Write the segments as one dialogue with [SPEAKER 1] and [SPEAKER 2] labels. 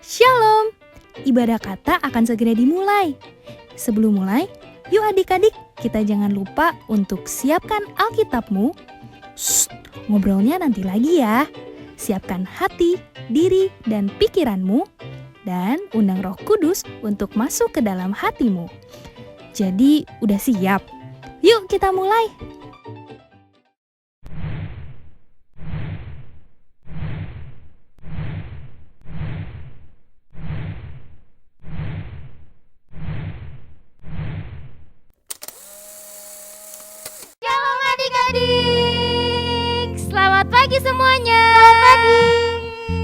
[SPEAKER 1] Shalom! Ibadah kata akan segera dimulai. Sebelum mulai, yuk adik-adik, kita jangan lupa untuk siapkan Alkitabmu. Shh, ngobrolnya nanti lagi ya. Siapkan hati, diri, dan pikiranmu. Dan undang Roh Kudus untuk masuk ke dalam hatimu. Jadi, udah siap? Yuk kita mulai!
[SPEAKER 2] Shalom adik-adik, selamat pagi semuanya. Selamat pagi.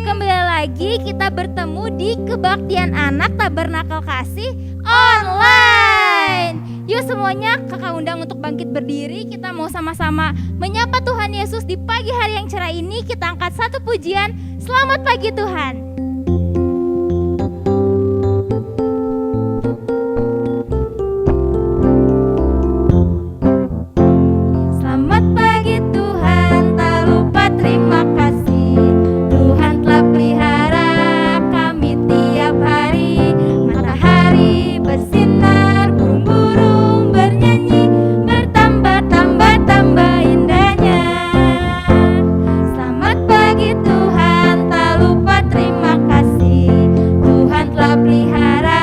[SPEAKER 2] Kembali lagi kita bertemu di Kebaktian Anak Tabernakel Kasih online. Yuk semuanya kakak undang untuk bangkit berdiri. Kita mau sama-sama menyapa Tuhan Yesus di pagi hari yang cerah ini. Kita angkat satu pujian. Selamat pagi Tuhan. Selamat pagi Tuhan, tak lupa terima kasih. Tuhan telah pelihara kami tiap hari. Matahari bersinar, burung-burung bernyanyi, bertambah-tambah indahnya. Selamat pagi Tuhan, tak lupa terima kasih. Tuhan telah pelihara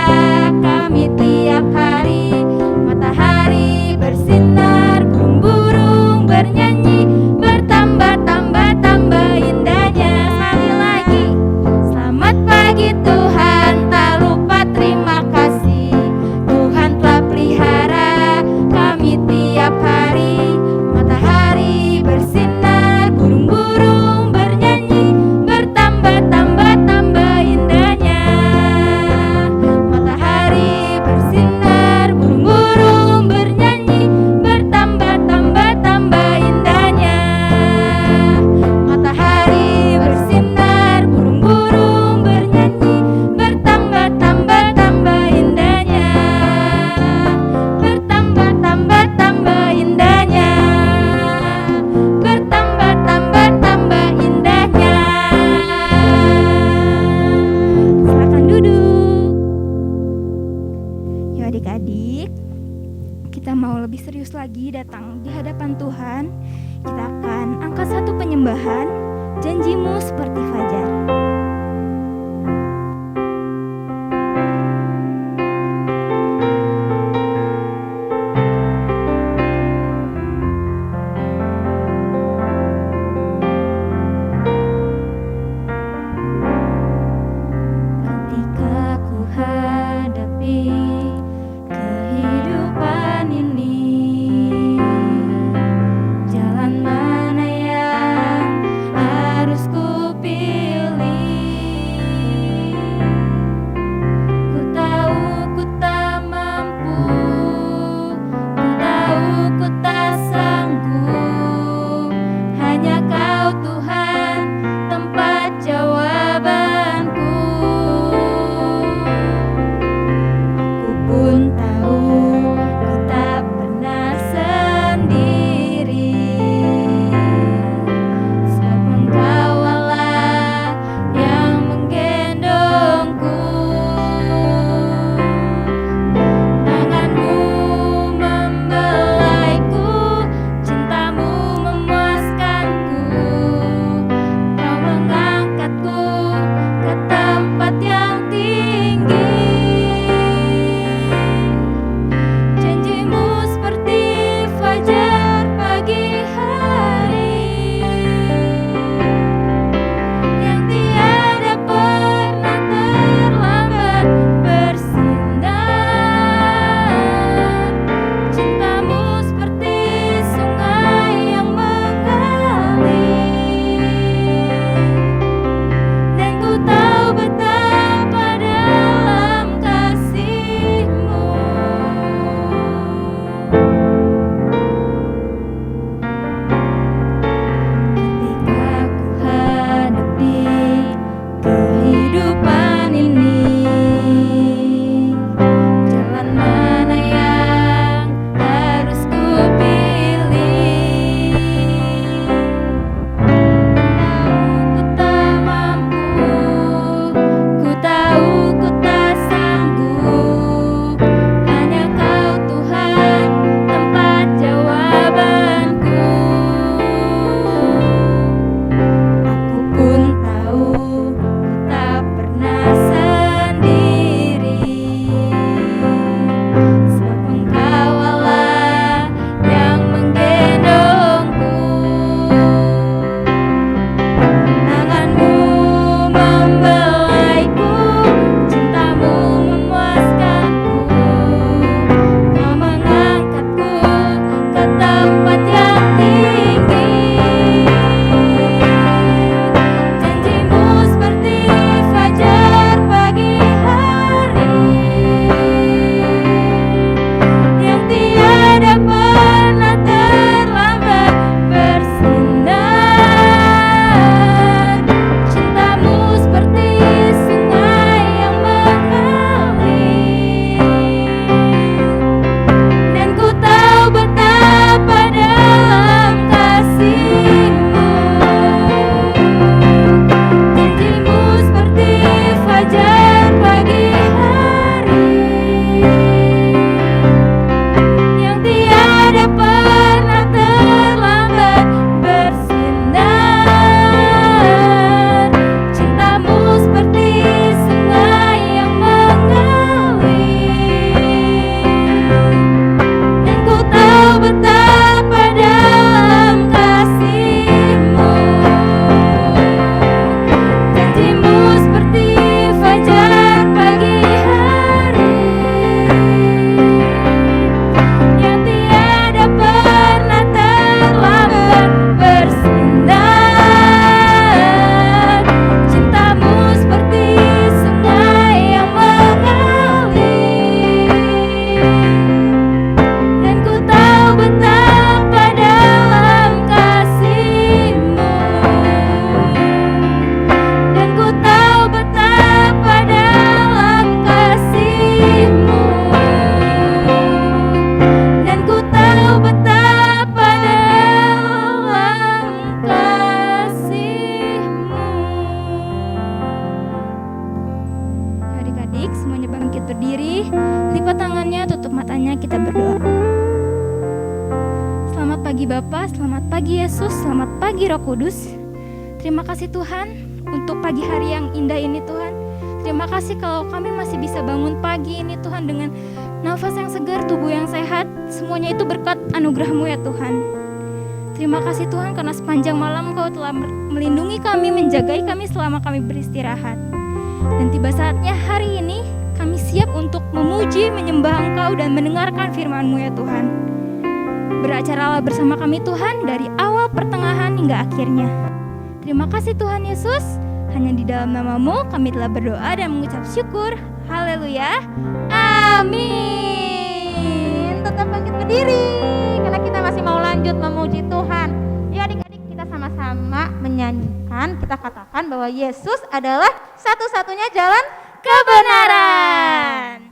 [SPEAKER 2] kami tiap hari. Matahari bersinar, burung-burung bernyanyi, bertambah-tambah indahnya. Sekali lagi, selamat pagi Tuhan, tak lupa terima kasih. Tuhan telah pelihara kami tiap hari. Matahari bersinar, burung-burung bernyanyi, bertambah-tambah indahnya. Matahari bersinar, burung-burung bernyanyi, bertambah-tambah indahnya. Matahari bersinar, burung-burung bernyanyi, bertambah-tambah indahnya. Bertambah-tambah indahnya. Bertambah-tambah indahnya. Silakan duduk. Yuk adik-adik, kita mau lebih serius lagi datang di hadapan Tuhan. Kita akan angkat satu penyembahan, janjimu seperti fajar. Ketika ku hadapi kehidupan ini, jalan mana yang harus ku pilih? pagi Bapa, selamat pagi Yesus, selamat pagi Roh Kudus. Terima kasih Tuhan untuk pagi hari yang indah ini Tuhan. Terima kasih kalau kami masih bisa bangun pagi ini Tuhan dengan nafas yang segar, tubuh yang sehat. Semuanya itu berkat anugerah-Mu ya Tuhan. Terima kasih Tuhan karena sepanjang malam Kau telah melindungi kami, menjagai kami selama kami beristirahat. Dan tiba saatnya hari ini kami siap untuk memuji, menyembah Engkau dan mendengarkan firman-Mu ya Tuhan. Beracara bersama kami Tuhan dari awal, pertengahan hingga akhirnya. Terima kasih Tuhan Yesus, hanya di dalam nama-Mu kami telah berdoa dan mengucap syukur. Haleluya, amin.
[SPEAKER 3] Tetap bangkit berdiri karena kita masih mau lanjut memuji Tuhan. Yuk adik-adik, kita sama-sama menyanyikan, kita katakan bahwa Yesus adalah satu-satunya jalan
[SPEAKER 2] Kebenaran.
[SPEAKER 3] kebenaran.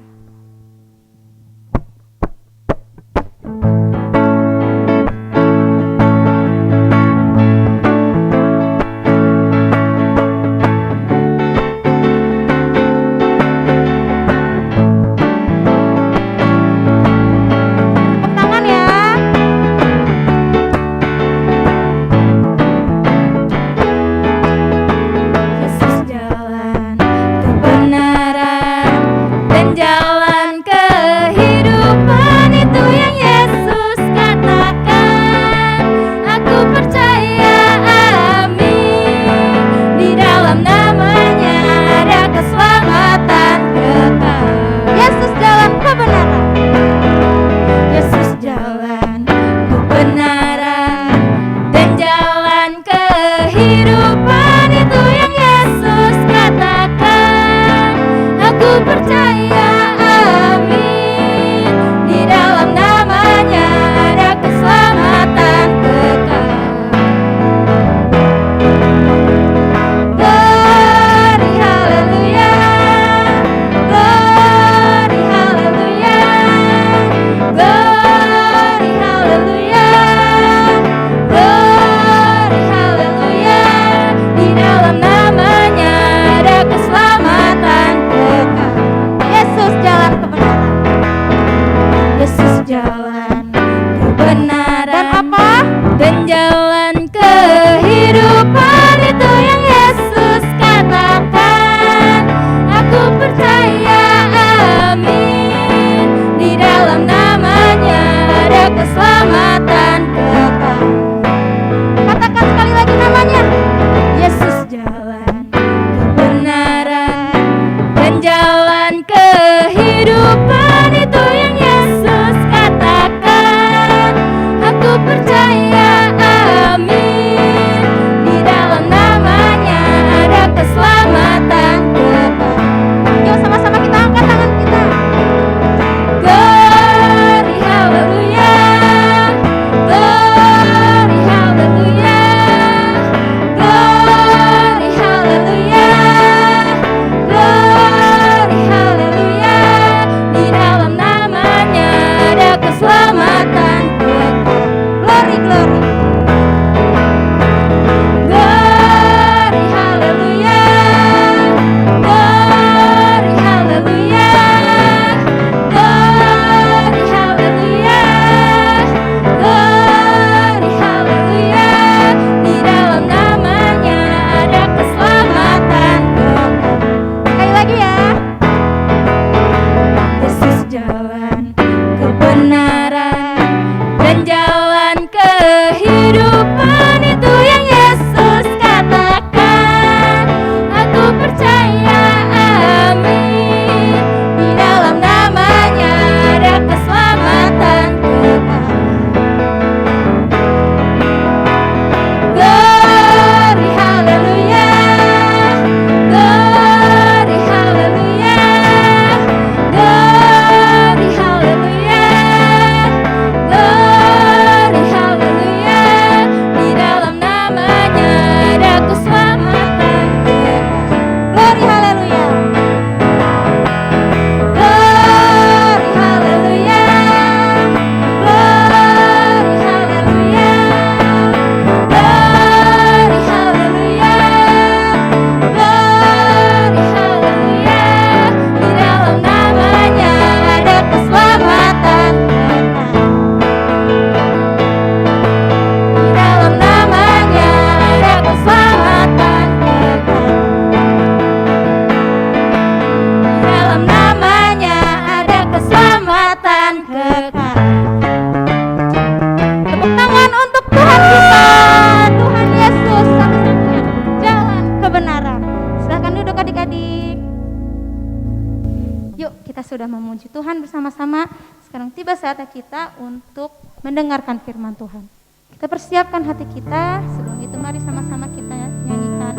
[SPEAKER 3] memuji Tuhan bersama-sama. Sekarang tiba saatnya kita untuk mendengarkan firman Tuhan. Kita persiapkan hati kita, sebelum itu mari sama-sama kita nyanyikan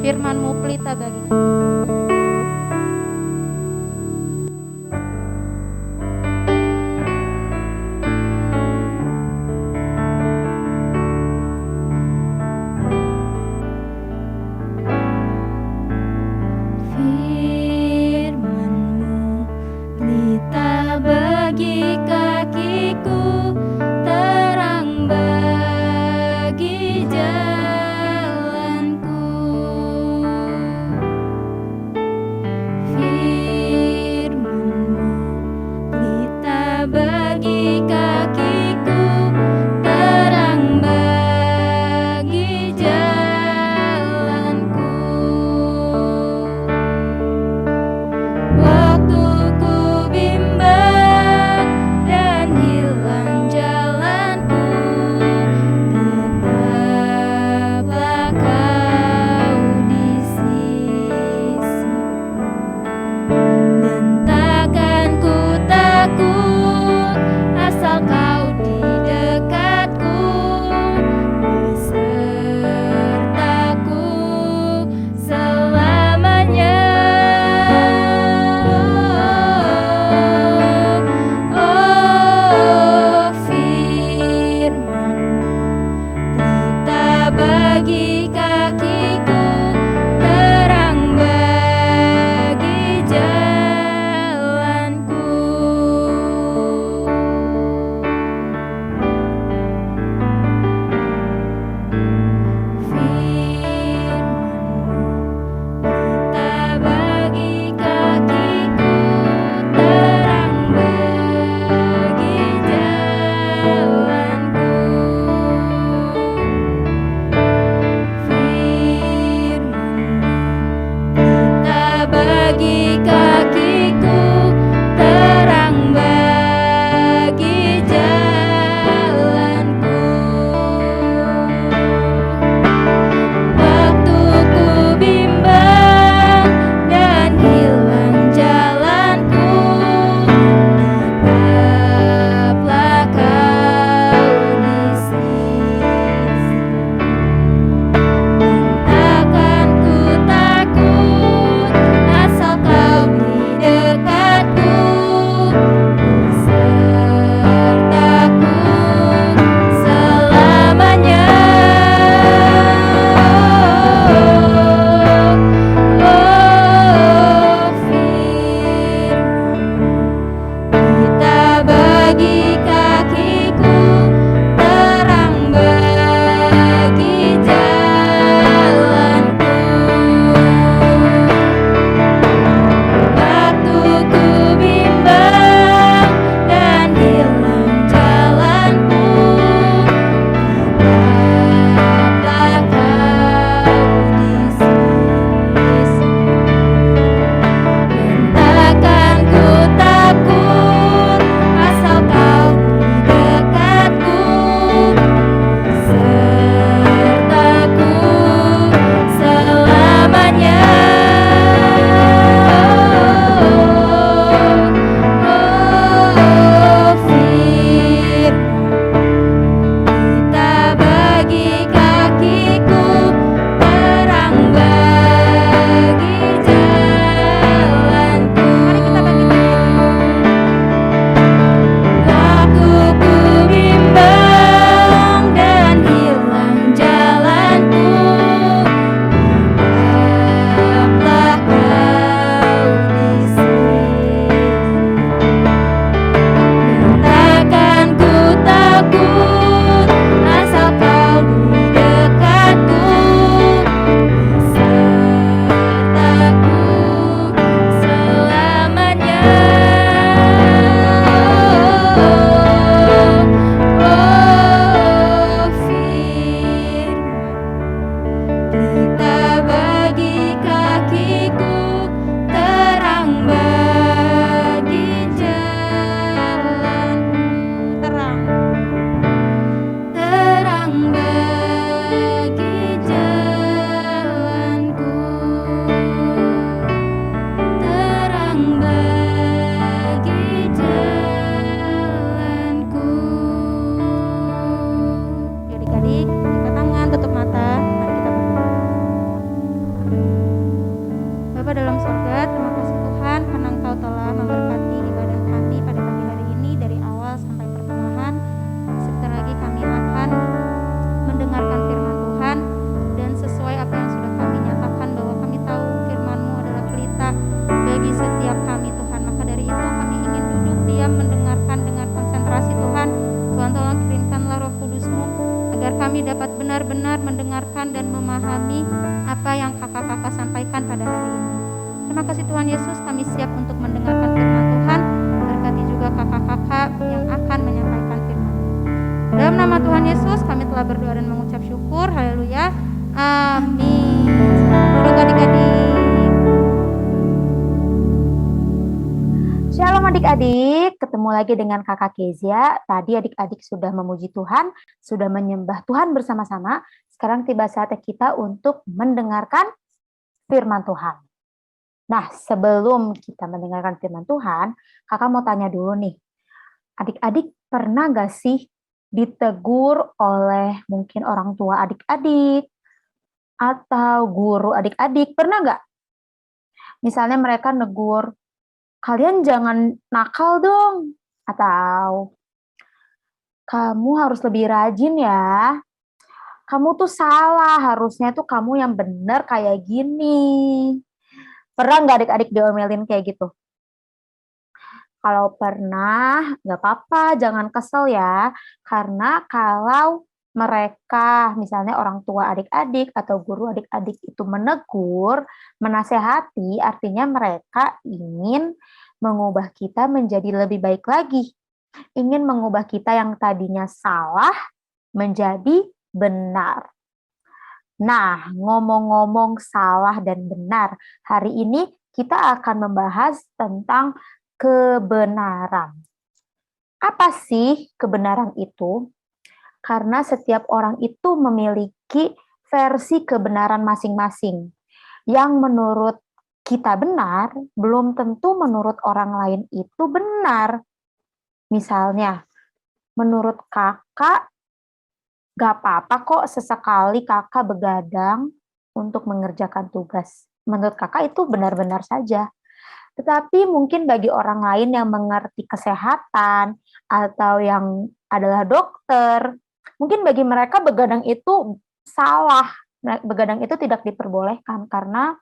[SPEAKER 3] firman-Mu pelita bagi kami.
[SPEAKER 2] Bagi kakiku, terang bagi jalanku. Firman-Mu pelita bagi kakiku, terang bagi jalanku. Waktu ku bimbang dan hilang jalanku, tetaplah Kau di sisiku, dan takkan ku takut asal Kau di dekatku, besertaku selamanya. Oh, firman-Mu pelita bagi kakiku, terang bagi jalanku. Firman-Mu pelita bagi kakiku, terang bagi jalanku. Firman-Mu
[SPEAKER 3] Yesus-Mu, agar kami dapat benar-benar mendengarkan dan memahami apa yang kakak-kakak sampaikan pada hari ini. Terima kasih Tuhan Yesus, kami siap untuk mendengarkan firman Tuhan. Berkati juga kakak-kakak yang akan menyampaikan firman. Dalam nama Tuhan Yesus, kami telah berdoa dan mengucap syukur. Haleluya. Amin. Selamat duduk adik-adik.
[SPEAKER 4] Shalom adik-adik, ketemu lagi dengan kakak Kezia. Tadi adik-adik sudah memuji Tuhan, sudah menyembah Tuhan bersama-sama. Sekarang tiba saatnya kita untuk mendengarkan firman Tuhan. Nah, sebelum kita mendengarkan firman Tuhan, kakak mau tanya dulu nih. Adik-adik pernah gak sih ditegur oleh mungkin orang tua adik-adik atau guru adik-adik? Pernah gak? Misalnya mereka negur, kalian jangan nakal dong, atau kamu harus lebih rajin ya, kamu tuh salah, harusnya tuh kamu yang bener kayak gini. Pernah nggak adik-adik diomelin kayak gitu? Kalau pernah, nggak apa-apa, jangan kesel ya, karena kalau mereka, misalnya orang tua adik-adik atau guru adik-adik itu menegur, menasehati, artinya mereka ingin mengubah kita menjadi lebih baik lagi. Ingin mengubah kita yang tadinya salah menjadi benar. Nah, ngomong-ngomong salah dan benar, hari ini kita akan membahas tentang kebenaran. Apa sih kebenaran itu? Karena setiap orang itu memiliki versi kebenaran masing-masing. Yang menurut kita benar, belum tentu menurut orang lain itu benar. Misalnya, menurut kakak, gak apa-apa kok sesekali kakak begadang untuk mengerjakan tugas. Menurut kakak itu benar-benar saja. Tetapi mungkin bagi orang lain yang mengerti kesehatan atau yang adalah dokter, mungkin bagi mereka begadang itu salah. Begadang itu tidak diperbolehkan karena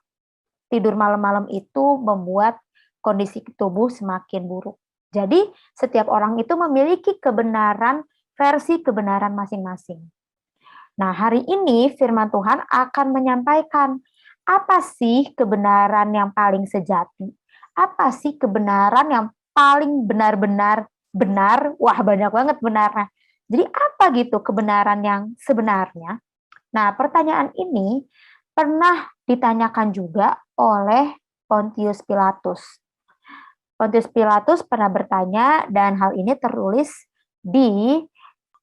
[SPEAKER 4] tidur malam-malam itu membuat kondisi tubuh semakin buruk. Jadi setiap orang itu memiliki kebenaran, versi kebenaran masing-masing. Nah, hari ini firman Tuhan akan menyampaikan apa sih kebenaran yang paling sejati? Apa sih kebenaran yang paling benar-benar benar? Wah, banyak banget benarnya. Jadi apa gitu kebenaran yang sebenarnya? Nah, pertanyaan ini pernah ditanyakan juga oleh Pontius Pilatus. Pontius Pilatus pernah bertanya dan hal ini tertulis di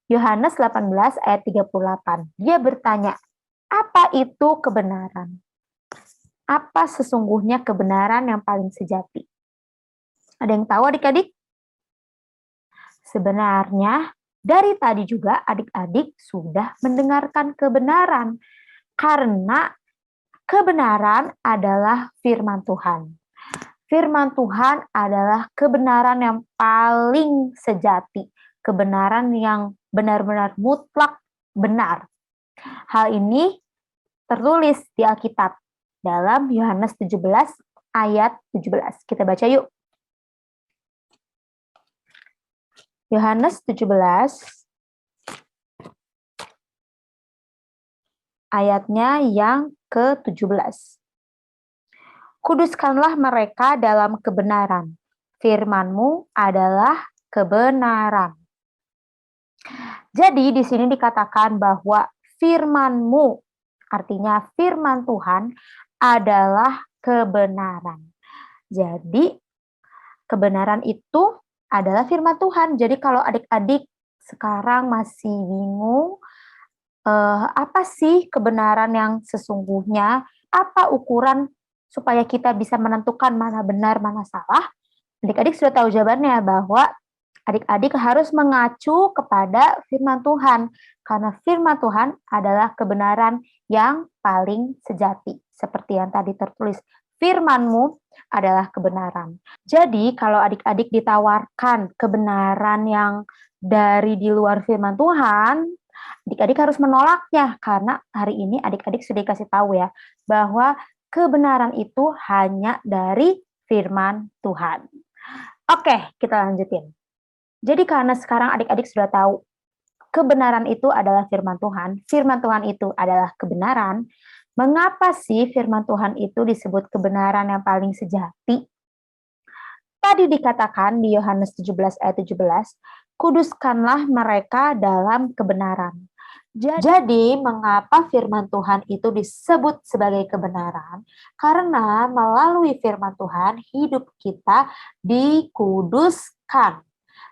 [SPEAKER 4] Yohanes 18 ayat 38. Dia bertanya, apa itu kebenaran? Apa sesungguhnya kebenaran yang paling sejati? Ada yang tahu adik-adik? Sebenarnya dari tadi juga adik-adik sudah mendengarkan kebenaran. Karena kebenaran adalah firman Tuhan. Firman Tuhan adalah kebenaran yang paling sejati. Kebenaran yang benar-benar mutlak benar. Hal ini tertulis di Alkitab dalam Yohanes 17 ayat 17. Kita baca yuk. Yohanes 17 ayatnya yang ke-17. Kuduskanlah mereka dalam kebenaran. Firman-Mu adalah kebenaran. Jadi di sini dikatakan bahwa firman-Mu, artinya firman Tuhan adalah kebenaran. Jadi kebenaran itu adalah firman Tuhan. Jadi kalau adik-adik sekarang masih bingung, apa sih kebenaran yang sesungguhnya, apa ukuran supaya kita bisa menentukan mana benar, mana salah, adik-adik sudah tahu jawabannya bahwa adik-adik harus mengacu kepada firman Tuhan, karena firman Tuhan adalah kebenaran yang paling sejati. Seperti yang tadi tertulis, firman-Mu adalah kebenaran. Jadi kalau adik-adik ditawarkan kebenaran yang dari di luar firman Tuhan, adik-adik harus menolaknya, karena hari ini adik-adik sudah dikasih tahu ya, bahwa kebenaran itu hanya dari firman Tuhan. Oke, kita lanjutin. Jadi karena sekarang adik-adik sudah tahu kebenaran itu adalah firman Tuhan itu adalah kebenaran, mengapa sih firman Tuhan itu disebut kebenaran yang paling sejati? Tadi dikatakan di Yohanes 17 ayat 17, kuduskanlah mereka dalam kebenaran. Jadi, mengapa firman Tuhan itu disebut sebagai kebenaran? Karena melalui firman Tuhan, hidup kita dikuduskan.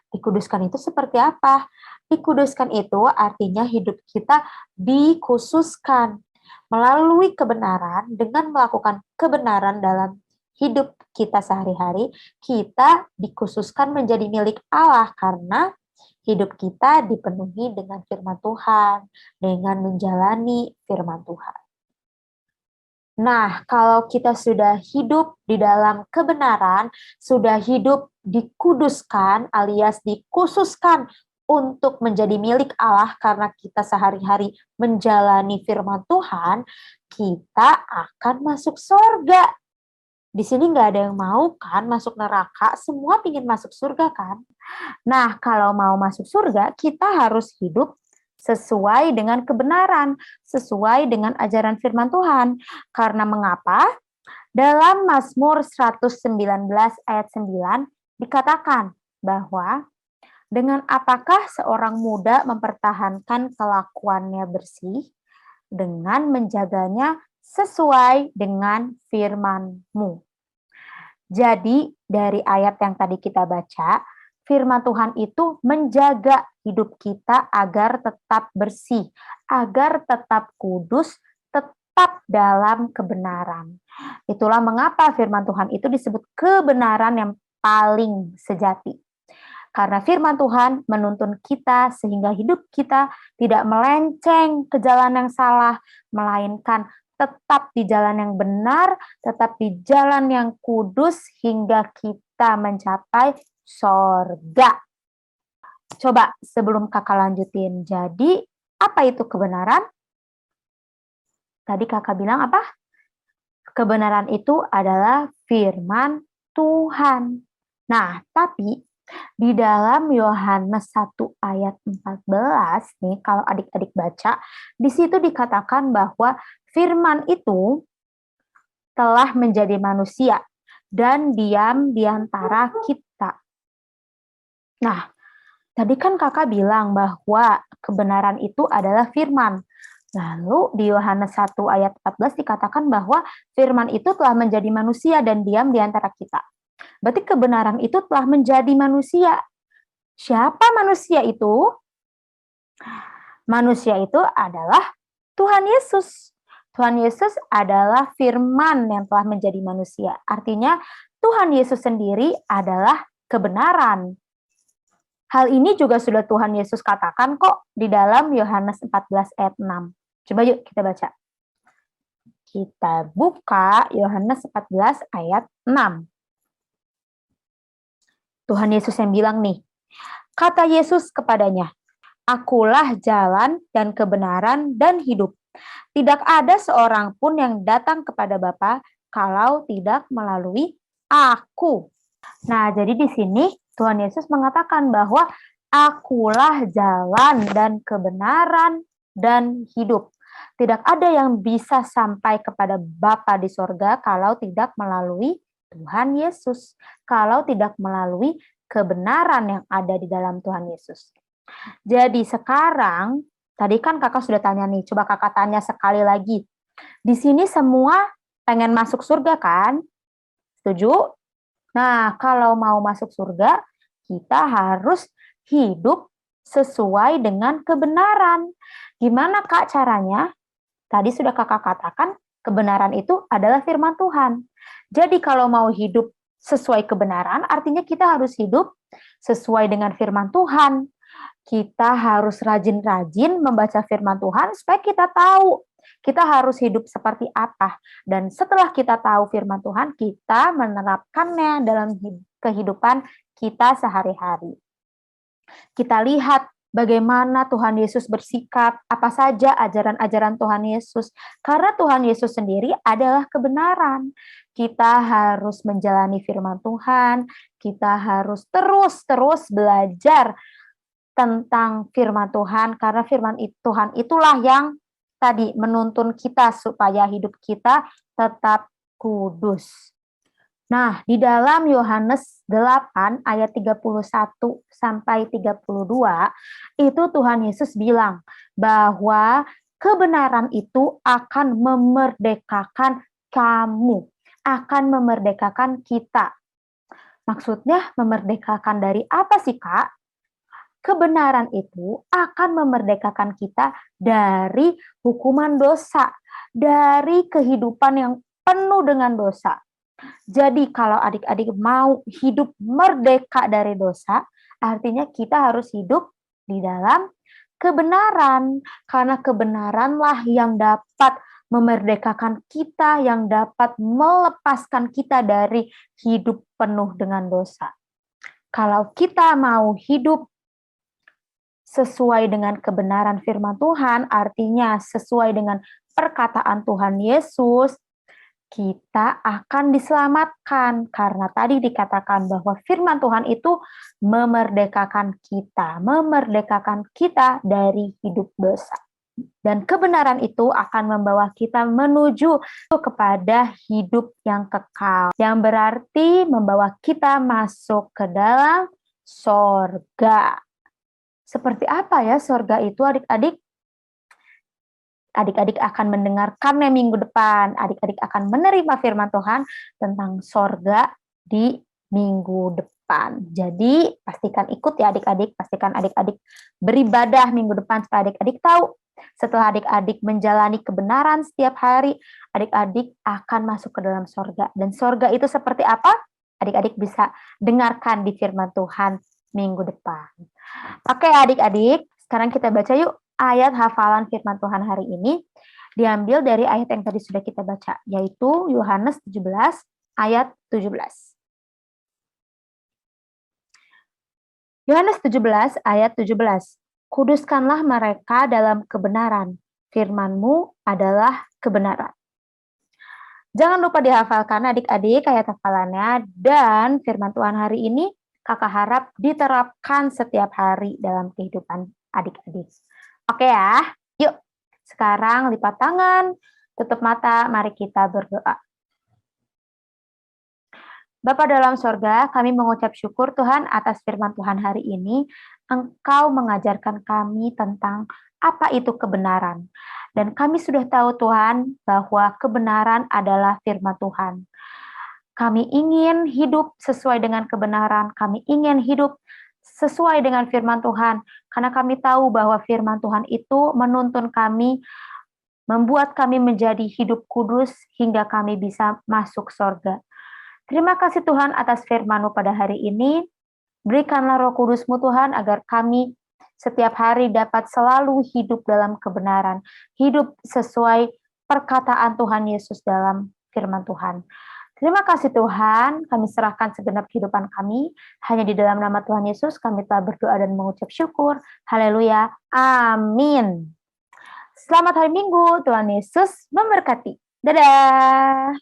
[SPEAKER 4] Dikuduskan itu seperti apa? Dikuduskan itu artinya hidup kita dikhususkan. Melalui kebenaran, dengan melakukan kebenaran dalam hidup kita sehari-hari, kita dikhususkan menjadi milik Allah karena hidup kita dipenuhi dengan firman Tuhan, dengan menjalani firman Tuhan. Nah, kalau kita sudah hidup di dalam kebenaran, sudah hidup dikuduskan alias dikhususkan untuk menjadi milik Allah karena kita sehari-hari menjalani firman Tuhan, kita akan masuk surga. Di sini nggak ada yang mau kan masuk neraka, semua ingin masuk surga kan? Nah, kalau mau masuk surga, kita harus hidup sesuai dengan kebenaran, sesuai dengan ajaran firman Tuhan. Karena mengapa? Dalam Mazmur 119 ayat 9 dikatakan bahwa dengan apakah seorang muda mempertahankan kelakuannya bersih? Dengan menjaganya sesuai dengan firman-Mu. Jadi, dari ayat yang tadi kita baca, firman Tuhan itu menjaga hidup kita agar tetap bersih, agar tetap kudus, tetap dalam kebenaran. Itulah mengapa firman Tuhan itu disebut kebenaran yang paling sejati. Karena firman Tuhan menuntun kita sehingga hidup kita tidak melenceng ke jalan yang salah, melainkan tetap di jalan yang benar, tetap di jalan yang kudus hingga kita mencapai sorga. Coba sebelum kakak lanjutin, jadi apa itu kebenaran? Tadi kakak bilang apa? Kebenaran itu adalah firman Tuhan. Nah, tapi di dalam Yohanes 1 ayat 14 nih, kalau adik-adik baca, di situ dikatakan bahwa firman itu telah menjadi manusia dan diam di antara kita. Nah, tadi kan kakak bilang bahwa kebenaran itu adalah firman. Lalu di Yohanes 1 ayat 14 dikatakan bahwa firman itu telah menjadi manusia dan diam di antara kita. Berarti kebenaran itu telah menjadi manusia. Siapa manusia itu? Manusia itu adalah Tuhan Yesus. Tuhan Yesus adalah firman yang telah menjadi manusia. Artinya Tuhan Yesus sendiri adalah kebenaran. Hal ini juga sudah Tuhan Yesus katakan kok di dalam Yohanes 14 ayat 6. Coba yuk kita baca. Kita buka Yohanes 14 ayat 6. Tuhan Yesus yang bilang nih, kata Yesus kepadanya, Akulah jalan dan kebenaran dan hidup. Tidak ada seorang pun yang datang kepada Bapa kalau tidak melalui Aku. Nah, jadi di sini Tuhan Yesus mengatakan bahwa Akulah jalan dan kebenaran dan hidup. Tidak ada yang bisa sampai kepada Bapa di sorga kalau tidak melalui Tuhan Yesus, kalau tidak melalui kebenaran yang ada di dalam Tuhan Yesus. Jadi sekarang, tadi kan kakak sudah tanya nih, coba kakak tanya sekali lagi. Di sini semua pengen masuk surga kan? Setuju? Nah, kalau mau masuk surga, kita harus hidup sesuai dengan kebenaran. Gimana kak caranya? Tadi sudah kakak katakan, kebenaran itu adalah firman Tuhan. Jadi kalau mau hidup sesuai kebenaran, artinya kita harus hidup sesuai dengan firman Tuhan. Kita harus rajin-rajin membaca firman Tuhan supaya kita tahu kita harus hidup seperti apa. Dan setelah kita tahu firman Tuhan, kita menerapkannya dalam kehidupan kita sehari-hari. Kita lihat bagaimana Tuhan Yesus bersikap, apa saja ajaran-ajaran Tuhan Yesus. Karena Tuhan Yesus sendiri adalah kebenaran. Kita harus menjalani firman Tuhan, kita harus terus-terus belajar tentang firman Tuhan, karena firman Tuhan itulah yang tadi menuntun kita supaya hidup kita tetap kudus. Nah, di dalam Yohanes 8 ayat 31 sampai 32, itu Tuhan Yesus bilang bahwa kebenaran itu akan memerdekakan kamu, akan memerdekakan kita. Maksudnya memerdekakan dari apa sih, Kak? Kebenaran itu akan memerdekakan kita dari hukuman dosa, dari kehidupan yang penuh dengan dosa. Jadi kalau adik-adik mau hidup merdeka dari dosa, artinya kita harus hidup di dalam kebenaran. Karena kebenaranlah yang dapat memerdekakan kita, yang dapat melepaskan kita dari hidup penuh dengan dosa. Kalau kita mau hidup sesuai dengan kebenaran firman Tuhan, artinya sesuai dengan perkataan Tuhan Yesus, kita akan diselamatkan. Karena tadi dikatakan bahwa firman Tuhan itu memerdekakan kita dari hidup dosa. Dan kebenaran itu akan membawa kita menuju kepada hidup yang kekal, yang berarti membawa kita masuk ke dalam sorga. Seperti apa ya sorga itu, adik-adik? Adik-adik akan mendengarkannya minggu depan. Adik-adik akan menerima firman Tuhan tentang sorga di minggu depan. Jadi pastikan ikut ya adik-adik. Pastikan adik-adik beribadah minggu depan supaya adik-adik tahu. Setelah adik-adik menjalani kebenaran setiap hari, adik-adik akan masuk ke dalam sorga. Dan sorga itu seperti apa? Adik-adik bisa dengarkan di firman Tuhan minggu depan. Oke adik-adik, sekarang kita baca yuk ayat hafalan firman Tuhan hari ini. Diambil dari ayat yang tadi sudah kita baca, yaitu Yohanes 17 ayat 17. Yohanes 17 ayat 17. Kuduskanlah mereka dalam kebenaran, firman-Mu adalah kebenaran. Jangan lupa dihafalkan adik-adik ayat hafalannya, dan firman Tuhan hari ini kakak harap diterapkan setiap hari dalam kehidupan adik-adik. Oke ya, yuk sekarang lipat tangan, tutup mata, mari kita berdoa. Bapa dalam sorga, kami mengucap syukur Tuhan atas firman Tuhan hari ini. Engkau mengajarkan kami tentang apa itu kebenaran. Dan kami sudah tahu Tuhan bahwa kebenaran adalah firman Tuhan. Kami ingin hidup sesuai dengan kebenaran, kami ingin hidup sesuai dengan firman Tuhan, karena kami tahu bahwa firman Tuhan itu menuntun kami, membuat kami menjadi hidup kudus hingga kami bisa masuk sorga. Terima kasih Tuhan atas firman-Mu pada hari ini. Berikanlah Roh Kudus-Mu Tuhan agar kami setiap hari dapat selalu hidup dalam kebenaran, hidup sesuai perkataan Tuhan Yesus dalam firman Tuhan. Terima kasih Tuhan, kami serahkan segenap kehidupan kami. Hanya di dalam nama Tuhan Yesus kami telah berdoa dan mengucap syukur. Haleluya. Amin. Selamat hari Minggu, Tuhan Yesus memberkati. Dadah.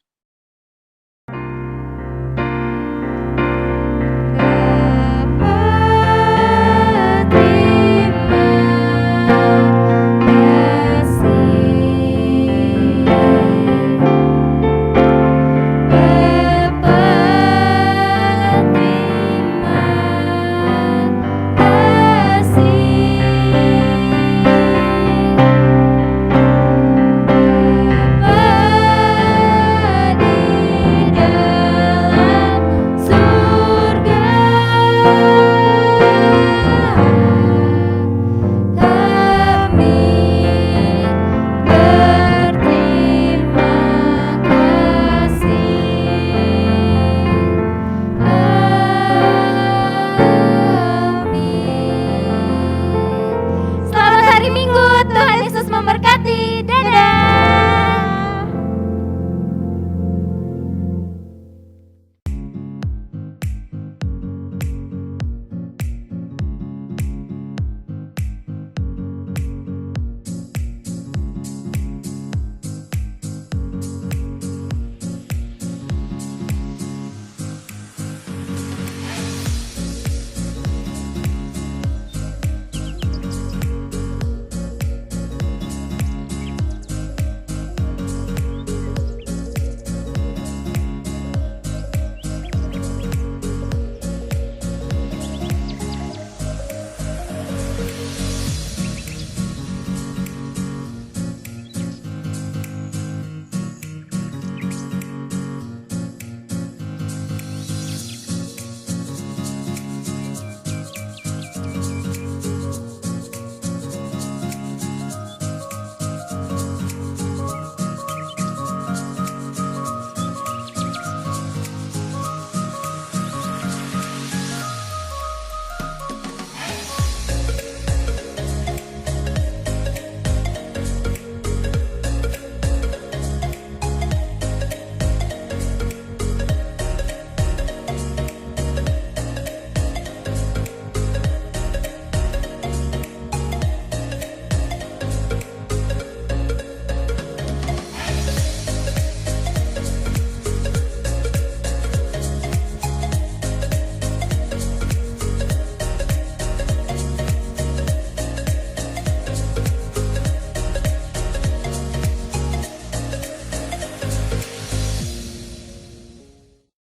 [SPEAKER 2] Tuhan Yesus memberkati.